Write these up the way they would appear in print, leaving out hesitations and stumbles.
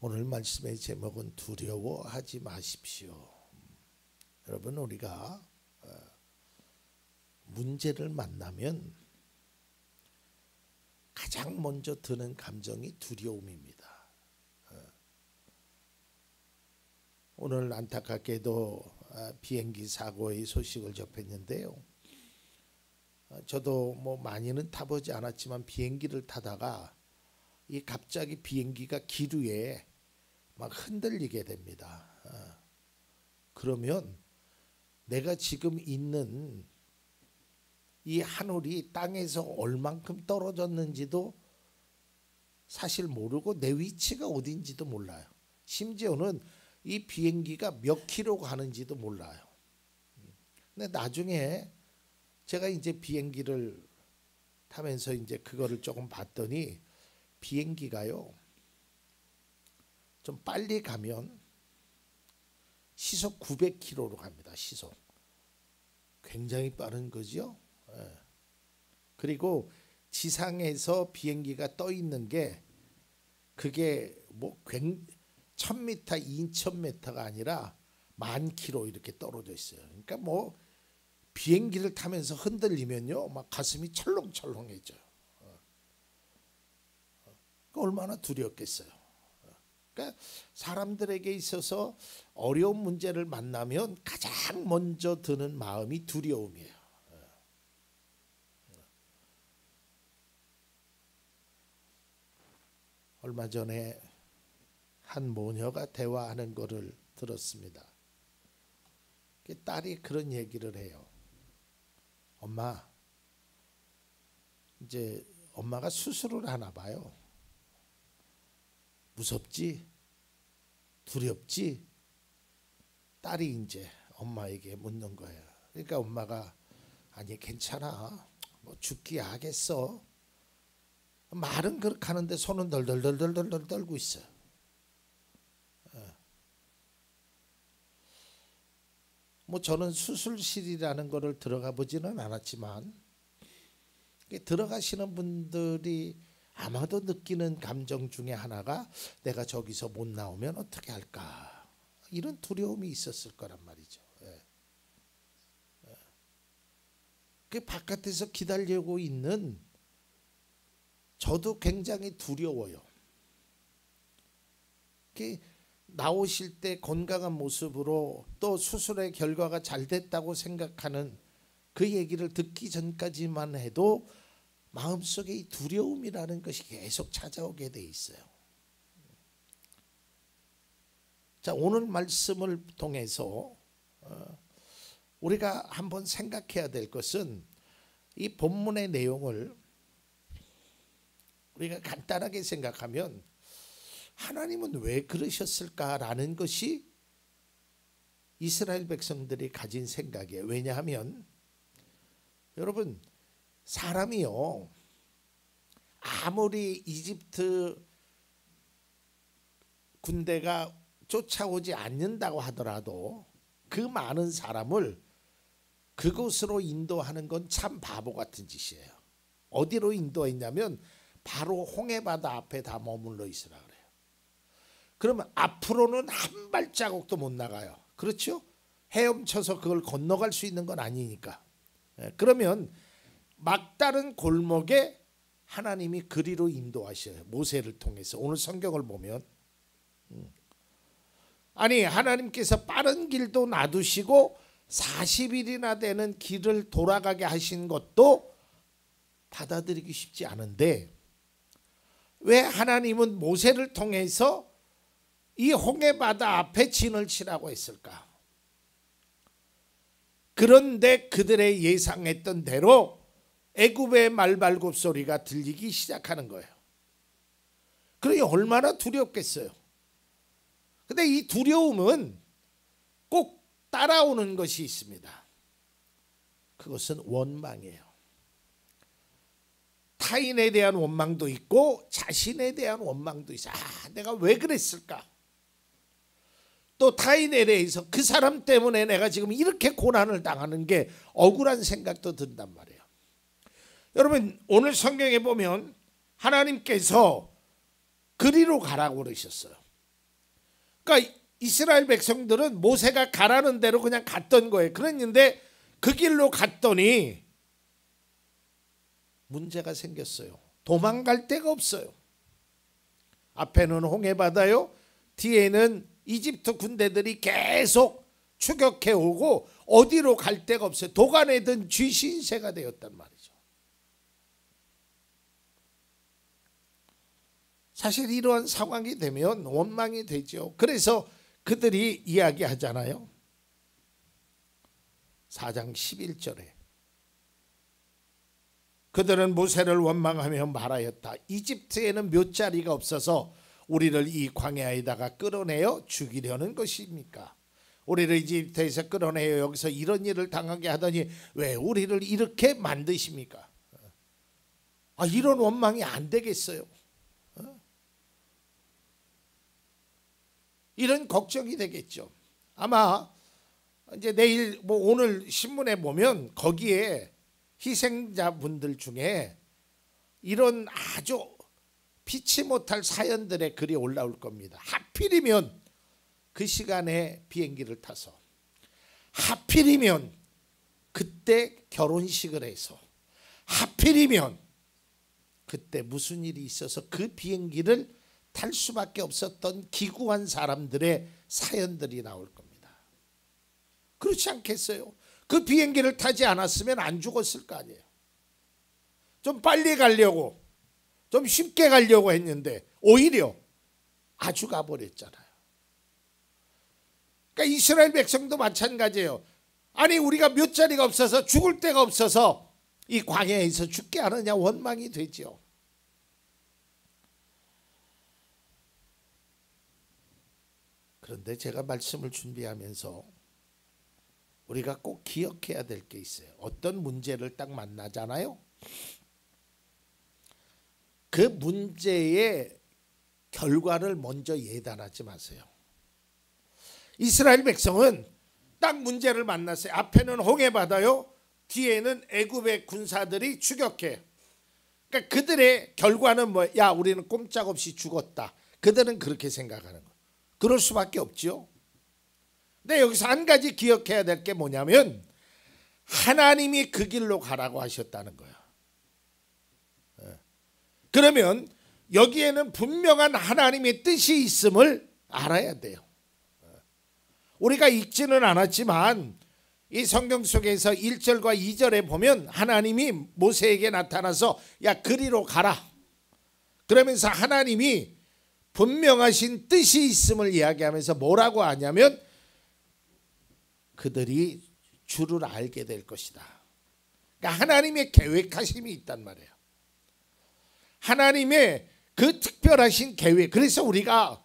오늘 말씀의 제목은 두려워하지 마십시오. 여러분, 우리가 문제를 만나면 가장 먼저 드는 감정이 두려움입니다. 오늘 안타깝게도 비행기 사고의 소식을 접했는데요. 저도 뭐 많이는 타보지 않았지만 비행기를 타다가 이 갑자기 비행기가 기류에 막 흔들리게 됩니다. 그러면 내가 지금 있는 이 하늘이 땅에서 얼만큼 떨어졌는지도 사실 모르고 내 위치가 어딘지도 몰라요. 심지어는 이 비행기가 몇 킬로 가는지도 몰라요. 근데 나중에 제가 이제 비행기를 타면서 이제 그거를 조금 봤더니 비행기가요, 좀 빨리 가면 시속 900km로 갑니다. 시속. 굉장히 빠른 거죠. 그리고 지상에서 비행기가 떠 있는 게 그게 뭐 1000m, 2000m가 아니라 10,000km 이렇게 떨어져 있어요. 그러니까 뭐 비행기를 타면서 흔들리면요, 막 가슴이 철렁철렁해져요. 얼마나 두렵겠어요. 그러니까 사람들에게 있어서 어려운 문제를 만나면 가장 먼저 드는 마음이 두려움이에요. 얼마 전에 한 모녀가 대화하는 거를 들었습니다. 딸이 그런 얘기를 해요. 엄마, 이제 엄마가 수술을 하나 봐요. 무섭지? 두렵지? 딸이 이제 엄마에게 묻는 거예요. 그러니까 엄마가 아니 괜찮아. 뭐 죽기야 하겠어. 말은 그렇게 하는데 손은 덜덜덜덜덜 떨고 있어요. 뭐 저는 수술실이라는 거를 들어가 보지는 않았지만 들어가시는 분들이 아마도 느끼는 감정 중에 하나가 내가 저기서 못 나오면 어떻게 할까, 이런 두려움이 있었을 거란 말이죠. 그 바깥에서 기다리고 있는 저도 굉장히 두려워요. 나오실 때 건강한 모습으로 또 수술의 결과가 잘 됐다고 생각하는 그 얘기를 듣기 전까지만 해도 마음속에 이 두려움이라는 것이 계속 찾아오게 돼 있어요. 자, 오늘 말씀을 통해서 우리가 한번 생각해야 될 것은 이 본문의 내용을 우리가 간단하게 생각하면 하나님은 왜 그러셨을까라는 것이 이스라엘 백성들이 가진 생각이에요. 왜냐하면 여러분, 사람이요, 아무리 이집트 군대가 쫓아오지 않는다고 하더라도 그 많은 사람을 그곳으로 인도하는 건 참 바보 같은 짓이에요. 어디로 인도했냐면 바로 홍해바다 앞에 다 머물러 있으라 그래요. 그러면 앞으로는 한 발자국도 못 나가요. 그렇죠? 헤엄쳐서 그걸 건너갈 수 있는 건 아니니까. 그러면 막다른 골목에 하나님이 그리로 인도하셔요. 모세를 통해서. 오늘 성경을 보면 아니, 하나님께서 빠른 길도 놔두시고 40일이나 되는 길을 돌아가게 하신 것도 받아들이기 쉽지 않은데 왜 하나님은 모세를 통해서 이 홍해바다 앞에 진을 치라고 했을까? 그런데 그들의 예상했던 대로 애굽의 말발굽 소리가 들리기 시작하는 거예요. 그러니 얼마나 두렵겠어요. 근데 이 두려움은 꼭 따라오는 것이 있습니다. 그것은 원망이에요. 타인에 대한 원망도 있고 자신에 대한 원망도 있어요. 내가 왜 그랬을까? 또 타인에 대해서 그 사람 때문에 내가 지금 이렇게 고난을 당하는 게 억울한 생각도 든단 말이에요. 여러분, 오늘 성경에 보면 하나님께서 그리로 가라고 그러셨어요. 그러니까 이스라엘 백성들은 모세가 가라는 대로 그냥 갔던 거예요. 그랬는데 그 길로 갔더니 문제가 생겼어요. 도망갈 데가 없어요. 앞에는 홍해바다요, 뒤에는 이집트 군대들이 계속 추격해 오고 어디로 갈 데가 없어요. 도간에 든 쥐신세가 되었단 말이죠. 사실 이러한 상황이 되면 원망이 되죠. 그래서 그들이 이야기하잖아요. 4장 11절에 그들은 모세를 원망하며 말하였다. 이집트에는 묫자리가 없어서 우리를 이 광야에다가 끌어내어 죽이려는 것입니까? 우리를 이집트에서 끌어내어 여기서 이런 일을 당하게 하더니 왜 우리를 이렇게 만드십니까? 이런 원망이 안 되겠어요. 이런 걱정이 되겠죠. 아마 이제 내일 오늘 신문에 보면 거기에 희생자분들 중에 이런 아주 피치 못할 사연들의 글이 올라올 겁니다. 하필이면 그 시간에 비행기를 타서, 하필이면 그때 결혼식을 해서, 하필이면 그때 무슨 일이 있어서 그 비행기를 탈 수밖에 없었던 기구한 사람들의 사연들이 나올 겁니다. 그렇지 않겠어요? 그 비행기를 타지 않았으면 안 죽었을 거 아니에요. 좀 빨리 가려고, 좀 쉽게 가려고 했는데 오히려 아주 가버렸잖아요. 그러니까 이스라엘 백성도 마찬가지예요. 아니 우리가 묫자리가 없어서 죽을 데가 없어서 이 광야에서 죽게 하느냐 원망이 되죠. 그런데 제가 말씀을 준비하면서 우리가 꼭 기억해야 될 게 있어요. 어떤 문제를 딱 만나잖아요. 그 문제의 결과를 먼저 예단하지 마세요. 이스라엘 백성은 딱 문제를 만났어요. 앞에는 홍해바다요, 뒤에는 애굽의 군사들이 추격해. 그러니까 그들의 결과는 야 우리는 꼼짝없이 죽었다. 그들은 그렇게 생각하는 거예요. 그럴 수밖에 없죠. 근데 여기서 한 가지 기억해야 될 게 뭐냐면 하나님이 그 길로 가라고 하셨다는 거예요. 그러면 여기에는 분명한 하나님의 뜻이 있음을 알아야 돼요. 우리가 읽지는 않았지만 이 성경 속에서 1절과 2절에 보면 하나님이 모세에게 나타나서 야 그리로 가라. 그러면서 하나님이 분명하신 뜻이 있음을 이야기하면서 뭐라고 하냐면 그들이 주를 알게 될 것이다. 그러니까 하나님의 계획하심이 있단 말이에요. 하나님의 그 특별하신 계획. 그래서 우리가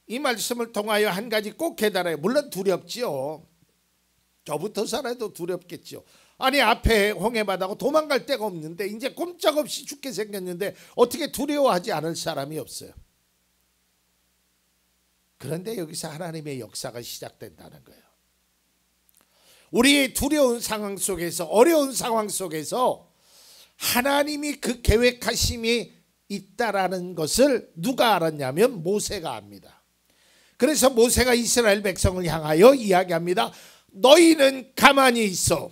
이 말씀을 통하여 한 가지 꼭 깨달아요. 물론 두렵지요. 저부터 살아도 두렵겠죠. 아니 앞에 홍해바다고 도망갈 데가 없는데 이제 꼼짝없이 죽게 생겼는데 어떻게 두려워하지 않을 사람이 없어요. 그런데 여기서 하나님의 역사가 시작된다는 거예요. 우리의 두려운 상황 속에서, 어려운 상황 속에서 하나님이 그 계획하심이 있다라는 것을 누가 알았냐면 모세가 압니다. 그래서 모세가 이스라엘 백성을 향하여 이야기합니다. 너희는 가만히 있어.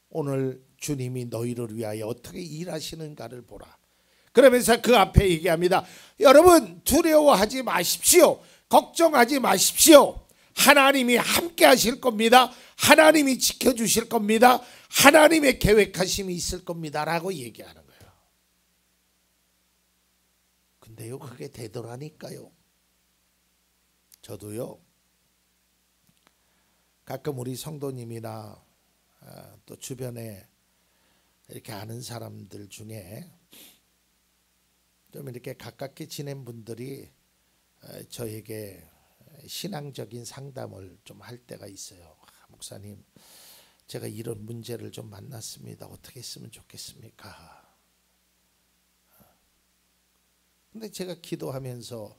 오늘 주님이 너희를 위하여 어떻게 일하시는가를 보라. 그러면서 그 앞에 얘기합니다. 여러분 두려워하지 마십시오. 걱정하지 마십시오. 하나님이 함께 하실 겁니다. 하나님이 지켜주실 겁니다. 하나님의 계획하심이 있을 겁니다 라고 얘기하는 거예요. 근데요 그게 되더라니까요. 저도요 가끔 우리 성도님이나 또 주변에 이렇게 아는 사람들 중에 좀 이렇게 가깝게 지낸 분들이 저에게 신앙적인 상담을 좀 할 때가 있어요. 목사님 제가 이런 문제를 좀 만났습니다. 어떻게 했으면 좋겠습니까? 근데 제가 기도하면서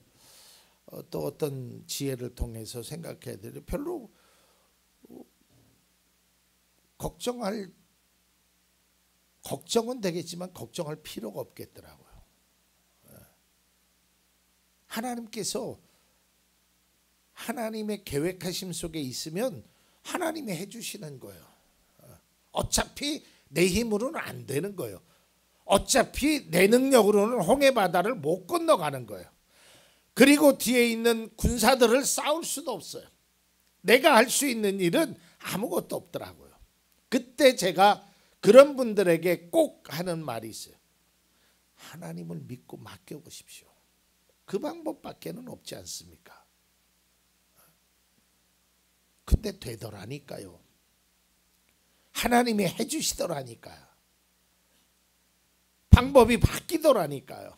또 어떤 지혜를 통해서 생각해야 돼요. 별로 걱정은 되겠지만 걱정할 필요가 없겠더라고요. 하나님께서 하나님의 계획하심 속에 있으면 하나님이 해주시는 거예요. 어차피 내 힘으로는 안 되는 거예요. 어차피 내 능력으로는 홍해 바다를 못 건너가는 거예요. 그리고 뒤에 있는 군사들을 싸울 수도 없어요. 내가 할 수 있는 일은 아무것도 없더라고요. 그때 제가 그런 분들에게 꼭 하는 말이 있어요. 하나님을 믿고 맡겨보십시오. 그 방법밖에는 없지 않습니까? 근데 되더라니까요. 하나님이 해주시더라니까요. 방법이 바뀌더라니까요.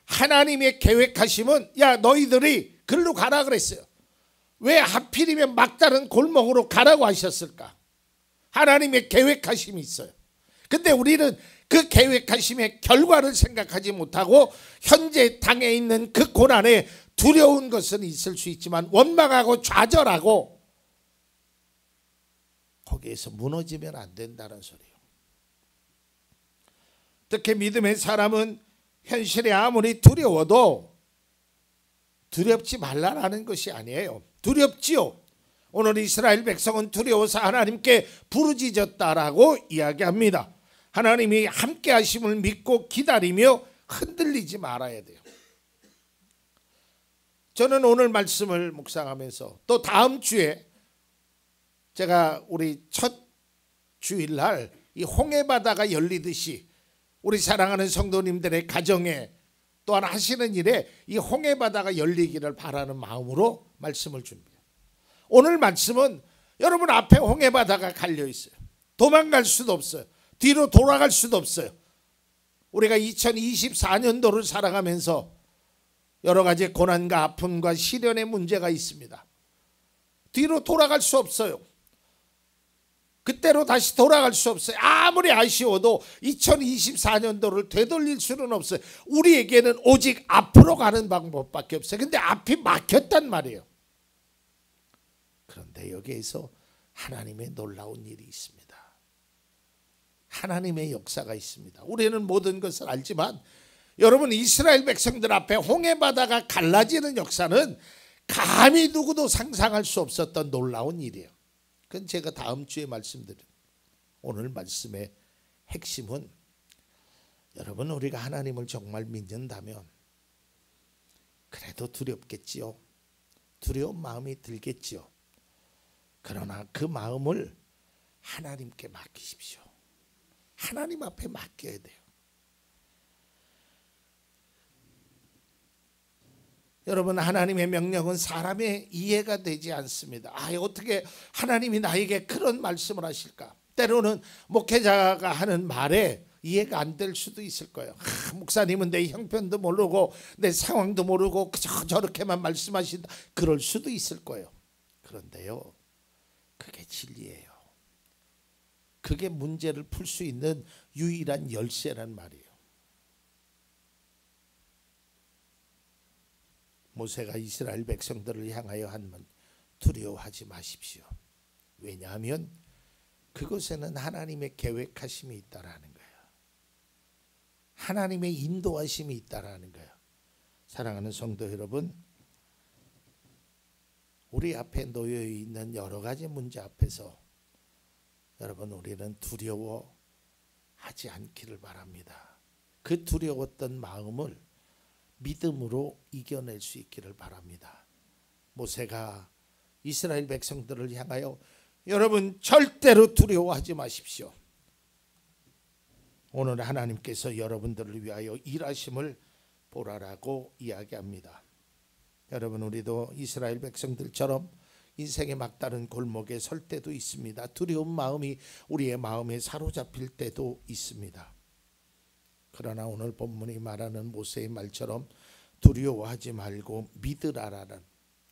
하나님의 계획하심은 야 너희들이 글로 가라 그랬어요. 왜 하필이면 막다른 골목으로 가라고 하셨을까? 하나님의 계획하심이 있어요. 근데 우리는 그 계획하심의 결과를 생각하지 못하고 현재 당해 있는 그 고난에 두려운 것은 있을 수 있지만 원망하고 좌절하고 거기에서 무너지면 안 된다는 소리예요. 특히 믿음의 사람은 현실이 아무리 두려워도 두렵지 말라라는 것이 아니에요. 두렵지요. 오늘 이스라엘 백성은 두려워서 하나님께 부르짖었다라고 이야기합니다. 하나님이 함께 하심을 믿고 기다리며 흔들리지 말아야 돼요. 저는 오늘 말씀을 묵상하면서 또 다음 주에 제가 우리 첫 주일날 이 홍해바다가 열리듯이 우리 사랑하는 성도님들의 가정에 또한 하시는 일에 이 홍해바다가 열리기를 바라는 마음으로 말씀을 준비해요. 오늘 말씀은 여러분 앞에 홍해바다가 갈려 있어요. 도망갈 수도 없어요. 뒤로 돌아갈 수도 없어요. 우리가 2024년도를 살아가면서 여러 가지 고난과 아픔과 시련의 문제가 있습니다. 뒤로 돌아갈 수 없어요. 그때로 다시 돌아갈 수 없어요. 아무리 아쉬워도 2024년도를 되돌릴 수는 없어요. 우리에게는 오직 앞으로 가는 방법밖에 없어요. 근데 앞이 막혔단 말이에요. 그런데 여기에서 하나님의 놀라운 일이 있습니다. 하나님의 역사가 있습니다. 우리는 모든 것을 알지만 여러분 이스라엘 백성들 앞에 홍해바다가 갈라지는 역사는 감히 누구도 상상할 수 없었던 놀라운 일이에요. 그건 제가 다음 주에 말씀드린 오늘 말씀의 핵심은 여러분 우리가 하나님을 정말 믿는다면 그래도 두렵겠지요. 두려운 마음이 들겠지요. 그러나 그 마음을 하나님께 맡기십시오. 하나님 앞에 맡겨야 돼요. 여러분 하나님의 명령은 사람의 이해가 되지 않습니다. 어떻게 하나님이 나에게 그런 말씀을 하실까? 때로는 목회자가 하는 말에 이해가 안 될 수도 있을 거예요. 목사님은 내 형편도 모르고 내 상황도 모르고 그저 저렇게만 말씀하신다. 그럴 수도 있을 거예요. 그런데요. 그게 진리예요. 그게 문제를 풀 수 있는 유일한 열쇠란 말이에요. 모세가 이스라엘 백성들을 향하여 한 말, 두려워하지 마십시오. 왜냐하면 그곳에는 하나님의 계획하심이 있다라는 거예요. 하나님의 인도하심이 있다라는 거예요. 사랑하는 성도 여러분, 우리 앞에 놓여 있는 여러 가지 문제 앞에서 여러분 우리는 두려워하지 않기를 바랍니다. 그 두려웠던 마음을 믿음으로 이겨낼 수 있기를 바랍니다. 모세가 이스라엘 백성들을 향하여 여러분 절대로 두려워하지 마십시오. 오늘 하나님께서 여러분들을 위하여 일하심을 보라라고 이야기합니다. 여러분 우리도 이스라엘 백성들처럼 인생의 막다른 골목에 설 때도 있습니다. 두려운 마음이 우리의 마음에 사로잡힐 때도 있습니다. 그러나 오늘 본문이 말하는 모세의 말처럼 두려워하지 말고 믿으라라는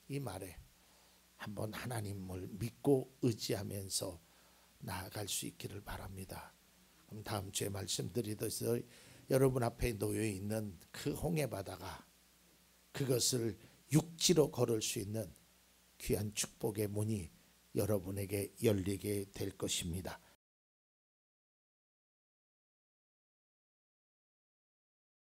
이 말에 한번 하나님을 믿고 의지하면서 나아갈 수 있기를 바랍니다. 그럼 다음 주에 말씀드리듯이 여러분 앞에 놓여 있는 그 홍해바다가 그것을 육지로 걸을 수 있는 귀한 축복의 문이 여러분에게 열리게 될 것입니다.